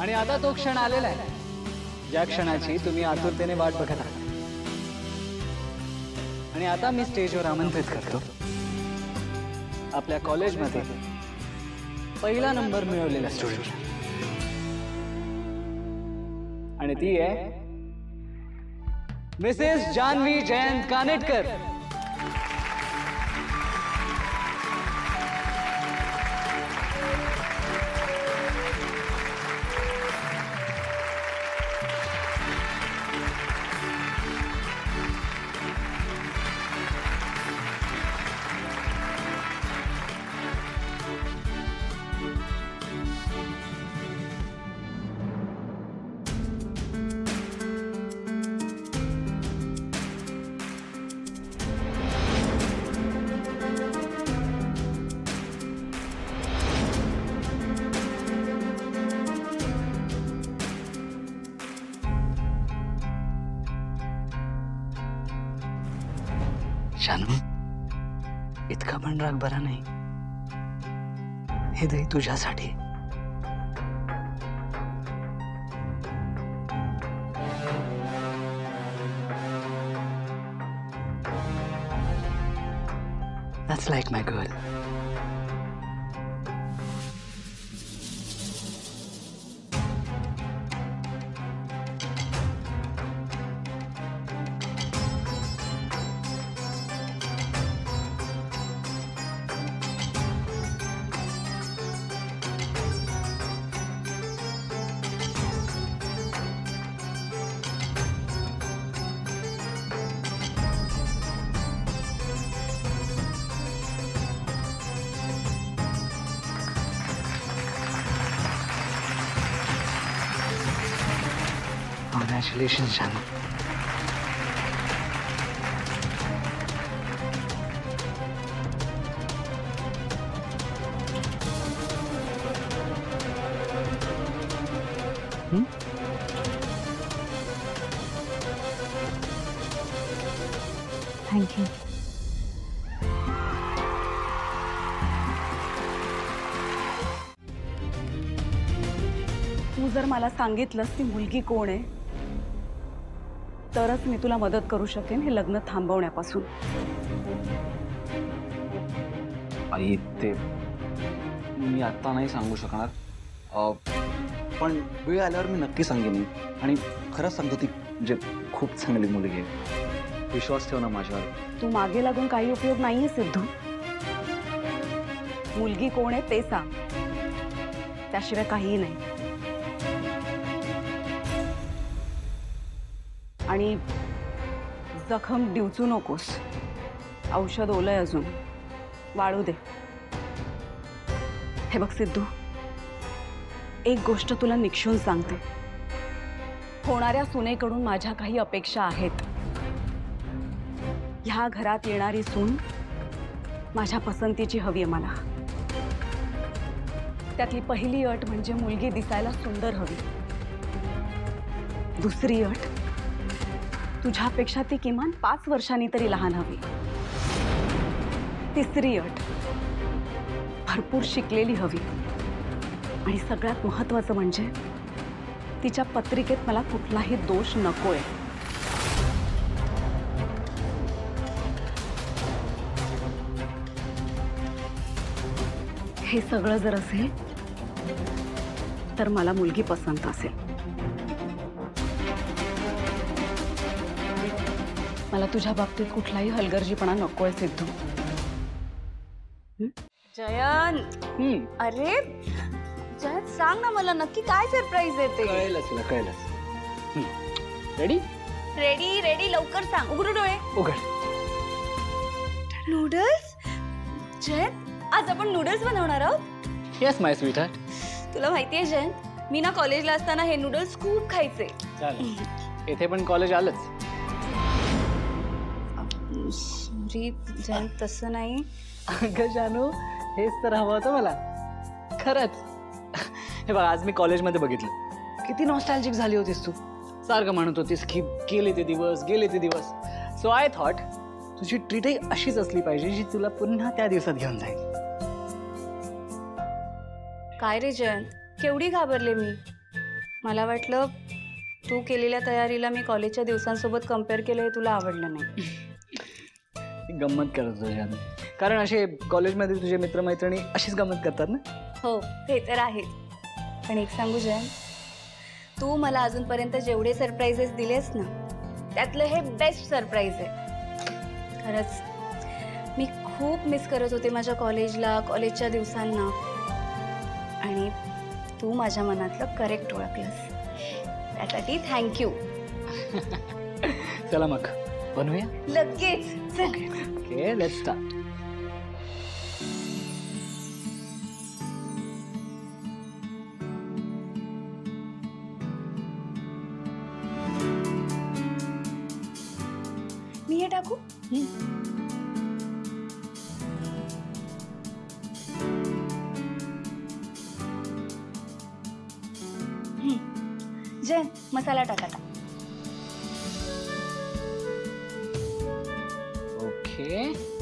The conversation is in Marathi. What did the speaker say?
आणि आता तो क्षण आलेला आहे ज्या क्षणाची तुम्ही आतुरतेने वाट बघत आहात. आणि आता मी स्टेजवर आमंत्रित करतो आपल्या कॉलेजमध्ये पहिला नंबर मिळवलेला स्टुडंट. आणि ती आहे मिसेस जान्हवी जयंत कानेटकर. जानू, इतका पण राग बरा नाही. हे दही तुझ्यासाठी. That's like my girl. Congratulations, Janu. Thank you. तू जर मला सांगितलंस ती मुलगी कोण आहे तरच मी तुला मदत करू शकेन हे लग्न थांबवण्यापासून. आई ते मी आता नाही सांगू शकणार, पण वेळ आल्यावर मी नक्की सांगेन. आणि खरंच सांगतो ती म्हणजे खूप चांगली मुलगी आहे. विश्वास ठेव ना माझ्यावर. तू मागे लागून काही उपयोग नाहीये सिद्धू. मुलगी कोण आहे ते सांग, त्याशिवाय काहीही नाही. आणि जखम डिवचू नकोस. औषध ओलंय अजून, वाळू दे. हे बघ सिद्धू, एक गोष्ट तुला निक्षून सांगते. होणाऱ्या सुनेकडून माझ्या काही अपेक्षा आहेत. ह्या घरात येणारी सून माझ्या पसंतीची हवी आहे मला. त्यातली पहिली अट म्हणजे मुलगी दिसायला सुंदर हवी. दुसरी अट, तुझ्यापेक्षा ती किमान 5 वर्षांनी तरी लहान हवी. तिसरी अट, भरपूर शिकलेली हवी. आणि सगळ्यात महत्त्वाचं म्हणजे तिच्या पत्रिकेत मला कुठलाही दोष नकोय. हे सगळं जर असेल तर मला मुलगी पसंत असेल. मला तुझ्या बाबतीत कुठलाही हलगर्जीपणा नकोय सिद्धू. जयंत, अरे जयंत सांग ना मला नक्की काय सरप्राईज आहे ते. कळेलच तुला, कळेलच. रेडी रेडी रेडी, लवकर सांग. उघडू डोळे. उघड. नूडल्स. जयंत, आज आपण नूडल्स बनवणार आहोत. येस माय स्वीटहार्ट. तुला माहितीये जयंत, मी ना कॉलेजला असताना हे नूडल्स खूप खायचे. चालेल, इथे पण कॉलेज आलंच. सॉरी जयंत, तसं नाही. अगं जानू, हेच तर हवं होतं मला खरंच. हे बघ, आज मी कॉलेजमध्ये बघितलं किती नॉस्टॅल्जिक झाली होतीस तू. सारखं म्हणत होतीस की गेले ते दिवस, गेले ते दिवस. सो आय थॉट तुझी ट्रीटही अशीच असली पाहिजे जी तुला पुन्हा त्या दिवसात घेऊन जाईल. काय रे जयंत, केवढी घाबरले मी. मला वाटलं तू केलेल्या तयारीला मी कॉलेजच्या दिवसांसोबत कम्पेअर केलं हे तुला आवडलं नाही. गंमत करत होतो जानू, कारण असे कॉलेजमध्ये तुझे मित्रमैत्रिणी अशीच गंमत करतात ना. हो ते तर आहेच. पण एक सांगू जयन, तू मला अजूनपर्यंत जेवढे सरप्राईजेस दिलेस ना त्यातलं हे बेस्ट सरप्राईज आहे. खरंच मी खूप मिस करत होते माझ्या कॉलेजला, कॉलेजच्या दिवसांना, आणि तू माझ्या मनातलं करेक्ट ओळखलंस, त्यासाठी थँक्यू. चला मग बनवूया. लगेच चल. Okay, let's start. मी हे टाकू? जय मसाला टाका. ओके.